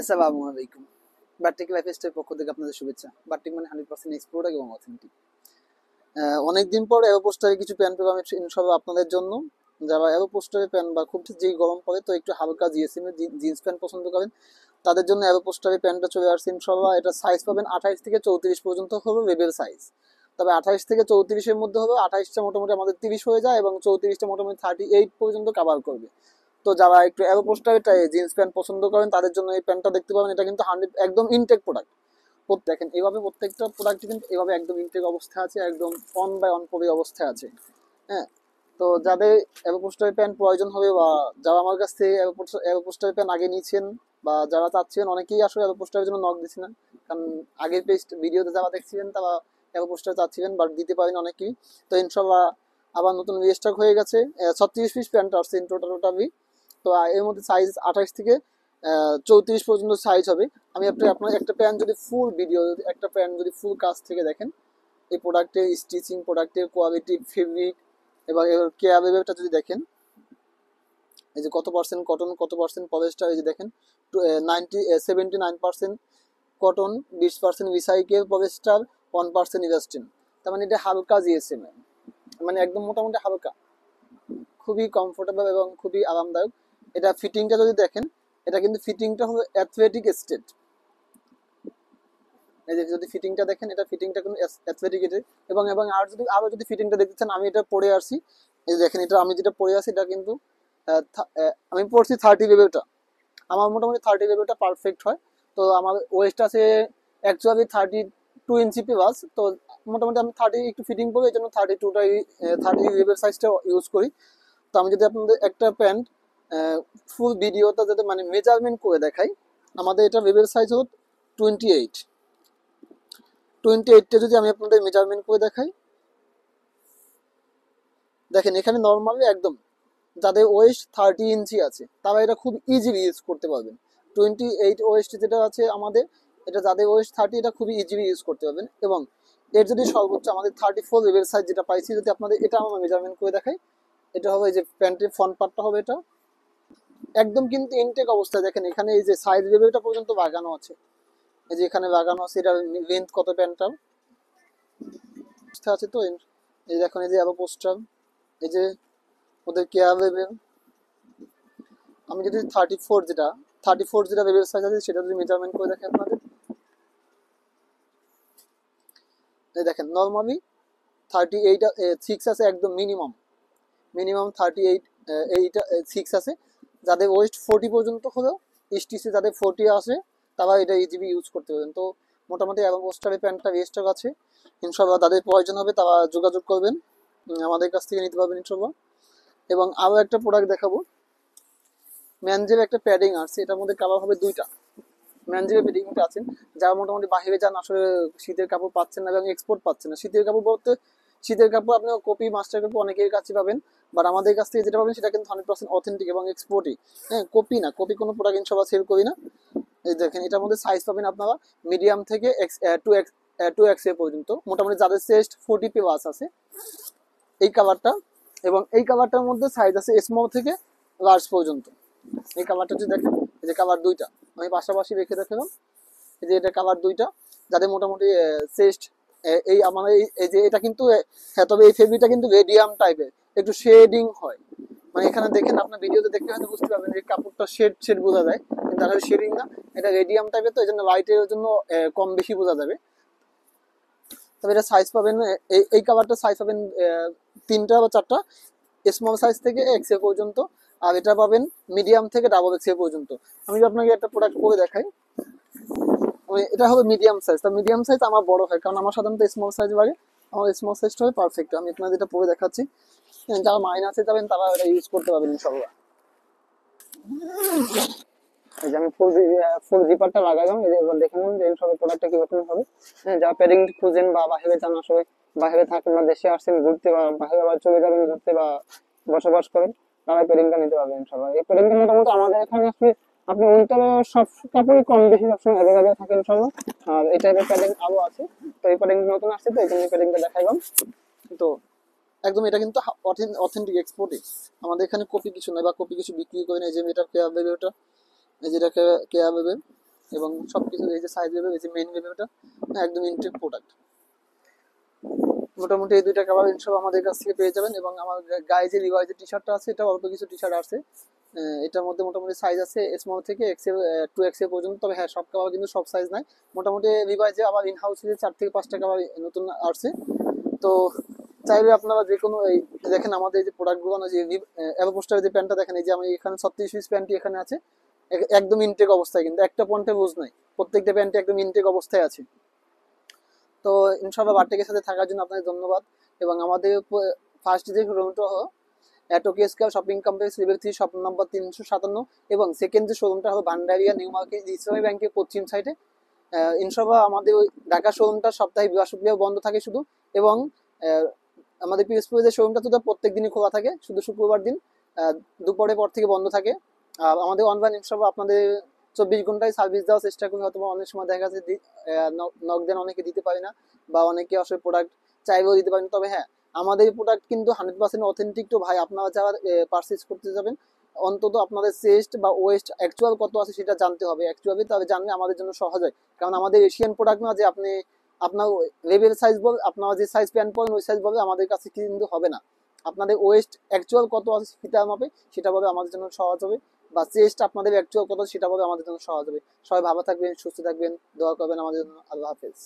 আসসালামু আলাইকুম। Batik lifestyle পক্ষ থেকে আপনাদের শুভেচ্ছা। বাটিক মানে 100% এক্সপোর্ট এবং অথেন্টিক। অনেকদিন পর এরো পোস্টারে কিছু প্যান্ট পেলাম ইনশাআল্লাহ আপনাদের জন্য। যারা এরো পোস্টারের প্যান্ট বা খুব যেই গরম পড়ে তো একটু হালকা জিএসএম এর জিন্স প্যান্ট পছন্দ করেন তাদের জন্য এরো পোস্টারের প্যান্টটা চলে আসছে ইনশাআল্লাহ। এটা সাইজ পাবেন 28 থেকে 34 পর্যন্ত হবে লেভেল সাইজ। তবে 28 থেকে 34 এর মধ্যে হবে, 28টা মোটামুটি আমাদের 30 হয়ে যায় এবং 34টা মোটামুটি 38 পর্যন্ত কভার করবে। তো যারা একটু এরো পোস্টারের জিন্স প্যান্ট পছন্দ করেন তাদের জন্য এই প্যান্টটা দেখতে পাবেন। এটা কিন্তু 100 একদম ইনটেক প্রোডাক্ট। দেখেন এইভাবে প্রত্যেকটা প্রোডাক্ট কিন্তু এইভাবে একদম ইনটেক অবস্থায় আছে, একদম অন বাই অন পরি অবস্থায় আছে। হ্যাঁ, তো যাদের এরোপোস্টার প্যান্ট প্রয়োজন হবে বা যারা আমার কাছ থেকে এরোপোস্টার প্যান্ট আগে নিয়েছেন বা যারা চাচ্ছেন, অনেকেই আসলে এরোপোস্টারের জন্য নক দিচ্ছিলেন, কারণ আগের পেজ ভিডিওতে যারা দেখছিলেন তারা এরোপোস্টার চাচ্ছিলেন বাট দিতে পারেন অনেকেই। তো ইনশাল্লাহ আবার নতুন রিস্টক হয়ে গেছে। 36 পিস প্যান্ট আসছে ইন টোটালি। তো এর মধ্যে সাইজ 28 থেকে 34 পর্যন্ত সাইজ হবে। আমি আপনার একটা প্যান্ট যদি ফুল ভিডিও, একটা প্যান্ট যদি ফুল কাজ থেকে দেখেন, এই প্রোডাক্টের স্টিচিং, প্রোডাক্টের কোয়ালিটি, ফেব্রিক এবার কেয়ার লেভেলটা যদি দেখেন, এই যে কত পার্সেন্ট কটন, কত পার্সেন্ট পলিস্টার, এই যে দেখেন 79% কটন, 20% রিসাইকেল পলিস্টার, 1% ইলাস্টিন। তার মানে এটা হালকা জিএসএম, মানে একদম মোটামুটি হালকা, খুবই কমফোর্টেবল এবং খুবই আরামদায়ক। এটা ফিটিংটা যদি দেখেন, এটা কিন্তু ফিটিংটা হবে অ্যাথলেটিক স্টেট। এই যে যদি ফিটিংটা দেখেন, এটা ফিটিংটা কিন্তু অ্যাথলেটিক এবং এবং আর যদি আরো যদি ফিটিংটা দেখতে চান, আমি এটা পরে আসি। এই যে দেখেন, এটা আমি যেটা পরে আছি এটা কিন্তু আমি পড়ছি 30 লেভেলটা। আমার মোটামুটি 30 লেভেলটা পারফেক্ট হয়। তো আমার ওয়েস্ট আছে অ্যাকচুয়ালি 32 ইঞ্চি প্লাস। তো মোটামুটি আমি 30 একটু ফিটিং করি, এই জন্য 32টাই 30 লেভেল সাইজটা ইউজ করি। তো আমি যদি আপনাদের একটা প্যান্ট ফুল ভিডিওটা যাতে মানে মেজারমেন্ট করে দেখাই, আমাদের এটা লেভেল সাইজ হলো 28। 28টা যদি আমি আপনাদের মেজারমেন্ট করে দেখাই, দেখেন এখানে নর্মালি একদম যাদের ওয়েস্ট 30 ইঞ্চি আছে তারা এটা খুব ইজিলি ইউজ করতে পারবেন। 28 ওয়েস্ট যেটা আছে আমাদের, এটা যাদের ওয়েস্ট 30 এটা খুবই ইজিলি ইউজ করতে পারবেন। এবং এর যদি সর্বোচ্চ আমাদের 34 লেভেল সাইজ যেটা পাইছি, যদি আপনাদের এটা আমরা মেজারমেন্ট করে দেখাই, এটা হবে এই যে প্যান্টের ফ্রন্ট পার্টটা হবে এটা একদম কিন্তু ইনটেক অবস্থায়। দেখেন এখানে এই যে সাইড লেভেলটা পর্যন্ত লাগানো আছে, এই যে এখানে লাগানো আছে, এটা লেন্থ কত প্যান্টটার আছে। তো এই দেখুন, এই যে আরো পোস্টার, এই যে ওদের কেয়ার লেভেল। আমি যদি 34 যেটা লেভেল সাইজ আছে সেটা যদি মেজারমেন্ট করে দেখেন আপনাদের, এই দেখেন নর্মালি 38 6 আছে একদম মিনিমাম। মিনিমাম 38 এইটা 6 আছে। যাদের ওয়েস্ট 40 পর্যন্ত হলেও এসটিসি যাদের 40 আসে তারা এটা ইজিবি ইউজ করতে পারেন। তো মোটামুটি এবং পোস্টারের প্যান্টটা রেস্টক আছে ইনশাল্লাহ। তাদের প্রয়োজন হবে তারা যোগাযোগ করবেন, আমাদের কাছ থেকে নিতে পারবেন ইনশাল্লাহ। এবং আরও একটা প্রোডাক্ট দেখাবো, ম্যানজের একটা প্যাডিং আছে, এটার মধ্যে কালার হবে দুইটা। ম্যানজের প্যাডিংটা আছে, যারা মোটামুটি বাহিরে যান আসলে শীতের কাপড় পাচ্ছেন না এবং এক্সপোর্ট পাচ্ছেন না। শীতের কাপড় বলতে শীতের কাপড় আপনি কপি মাস্টার কাপড় অনেকের কাছে পাবেন, বাট আমাদের কাছ থেকে যেটা পাবেন সেটা কিন্তু 100% অথেন্টিক এবং এক্সপোর্টই। হ্যাঁ, কপি না, কপি কোনো প্রোডাক্ট ইনশাল্লাহ সেল করি না। এই দেখেন এটার মধ্যে সাইজ পাবেন আপনারা মিডিয়াম থেকে টু এক্স এর পর্যন্ত। মোটামুটি যাদের চেস্ট 40 প্লাস আছে এই কালারটা, এবং এই কালারটার মধ্যে সাইজ আছে স্মল থেকে লার্জ পর্যন্ত। এই কালারটা যদি দেখেন, এই যে কালার দুইটা আমি পাশাপাশি রেখে দেখালাম, এই যে এটা কালার দুইটা। যাদের মোটামুটি চেস্ট এই আমার এই যে এটা কিন্তু হ্যাঁ, তবে এই ফেব্রিকটা কিন্তু রেডিয়াম টাইপের, একটু শেডিং হয়। মানে এখানে দেখেন, আপনার ভিডিওতে দেখতে হয়তো বুঝতে পারবেন যে কাপড়টা শেড শেড বোঝা যায়, কিন্তু আসলে শেডিং না, এটা রেডিয়াম টাইপের। তো এই জন্য লাইটের জন্য কম বেশি বোঝা যাবে। তবে এটা সাইজ পাবেন, এই কাভারটা সাইজ পাবেন 3টা বা 4টা, স্মল সাইজ থেকে এক্সেল পর্যন্ত। আর এটা পাবেন মিডিয়াম থেকে ডাবল এক্সেল পর্যন্ত। আমি যদি আপনাকে একটা প্রোডাক্ট করে দেখাই, এটা হবে মিডিয়াম সাইজ। তা মিডিয়াম সাইজ আমার বড় হয়, কারণ আমার সাধারণত স্মল সাইজ লাগে, আমার স্মল সাইজটা হবে পারফেক্ট। আমি আপনাদের যেটা পরে দেখাচ্ছি, যারা মাইনাসে যাবেন তারা এটা ইউজ করতে পারবেন ইনশাল্লাহ। এই যে আমি ফুল জিপারটা লাগালাম, এই যে এবার দেখে নিন যে সব প্রোডাক্টটা কিরকম হবে। হ্যাঁ, যা প্যাডিং খুঁজেন বা বাহিরে যান, আসলে বাহিরে থাকেন বা দেশে আসছেন ঘুরতে বা বাহিরে আবার চলে যাবেন ঘুরতে বা বসবাস করেন, তারা প্যাডিংটা নিতে পারবেন ইনশাল্লাহ। এই প্যাডিংটা মোটামুটি আমাদের এখানে আসলে আপনি উইন্টারে সব কাপড়ই কম বেশি সবসময় অ্যাভেলেবেল থাকে ইনশাল্লাহ। আর এই টাইপের প্যাডিং আরও আছে। তো এই প্যাডিং নতুন আসছে, তো এই জন্য প্যাডিংটা দেখাইলাম। তো একদম এটা কিন্তু অথেন্টিক এক্সপোর্টই। আমাদের এখানে কপি কিছু নয় বা কপি কিছু বিক্রি করে না। এই যে এটা কেয়া বেবে, ওটা এই যে এটা কেয়া বেবে, এবং সবকিছু এই যে সাইজ ভেবে এই যে মেইন ভেবে এটা একদম ইনটেক প্রোডাক্ট। মোটামুটি এই দুইটা কালার ইনশাআল্লাহ আমাদের কাছ থেকে পেয়ে যাবেন। এবং আমার গায়ে যে লিভাইজের টি শার্টটা আছে এটা অল্প কিছু টি শার্ট আছে, এটার মধ্যে মোটামুটি সাইজ আছে স্মল থেকে এক্সেল 2XL পর্যন্ত। তবে হ্যাঁ সব কালার কিন্তু সব সাইজ নাই, মোটামুটি লিভাইজে আবার ইন হাউসে 4 থেকে 5টা কালার নতুন আসছে। তো চাইলে আপনারা যে কোনো এই দেখেন আমাদের এই যে প্রোডাক্টগুলো যে অ্যাভোপোস্টারের যে প্যান্টটা দেখেন, এই যে আমি এখানে 36 পিস প্যান্টটি এখানে আছে একদম ইনটেক অবস্থায়, কিন্তু একটা পয়েন্টে লুজ নাই, প্রত্যেকটা প্যান্টে একদম ইনটেক অবস্থায় আছে। তো ইনশাআল্লাহ বারটেকের সাথে থাকার জন্য আপনাদের ধন্যবাদ। এবং আমাদের ফার্স্ট যে শোরুমটা হলো Tokyo square shopping complex level 3 shop number 357, এবং সেকেন্ড যে শোরুমটা হলো ভান্ডারিয়া নিউ মার্কেট ইসলামী ব্যাংকের পশ্চিম সাইডে। ইনশাআল্লাহ আমাদের ওই ঢাকা শোরুমটা সপ্তাহে বৃহস্পতিবার বন্ধ থাকে শুধু, এবং আমাদের পিএসপি যে শোরুমটা তো প্রত্যেক দিনই খোলা থাকে, শুধু শুক্রবার দিন দুপুরের পর থেকে বন্ধ থাকে। আর আমাদের অনলাইন ইনশাআল্লাহ আপনাদের 24 ঘন্টায় সার্ভিস দেওয়ার চেষ্টা করি। হয়তো অনেক সময় দেখা যাচ্ছে নক দেন অনেকে দিতে পারি না, বা অনেকে আসলে প্রোডাক্ট চাইলেও দিতে পারেন। তবে হ্যাঁ আমাদের প্রোডাক্ট কিন্তু 100% অথেন্টিক। তো ভাই আপনারা যারা পারচেজ করতে যাবেন অন্তত আপনাদের চেস্ট বা ওয়েস্ট অ্যাকচুয়াল কত আছে সেটা জানতে হবে অ্যাকচুয়ালি, তবে জানলে আমাদের জন্য সহজ হয়। কারণ আমাদের এশিয়ান প্রোডাক্ট না যে আপনি আপনার লেভেল সাইজ বল, আপনারা যে সাইজ প্যান্ট পরেন ওই সাইজ বলে আমাদের কাছে কিন্তু হবে না। আপনাদের ওয়েস্ট অ্যাকচুয়াল কত আছে ফিতার মাপে সেটা বলে আমাদের জন্য সহজ হবে, বা চেস্ট আপনাদের অ্যাকচুয়াল কত সেটা বলে আমাদের জন্য সহজ হবে। সবাই ভালো থাকবেন, সুস্থ থাকবেন, দোয়া করবেন আমাদের জন্য। আল্লাহ হাফেজ।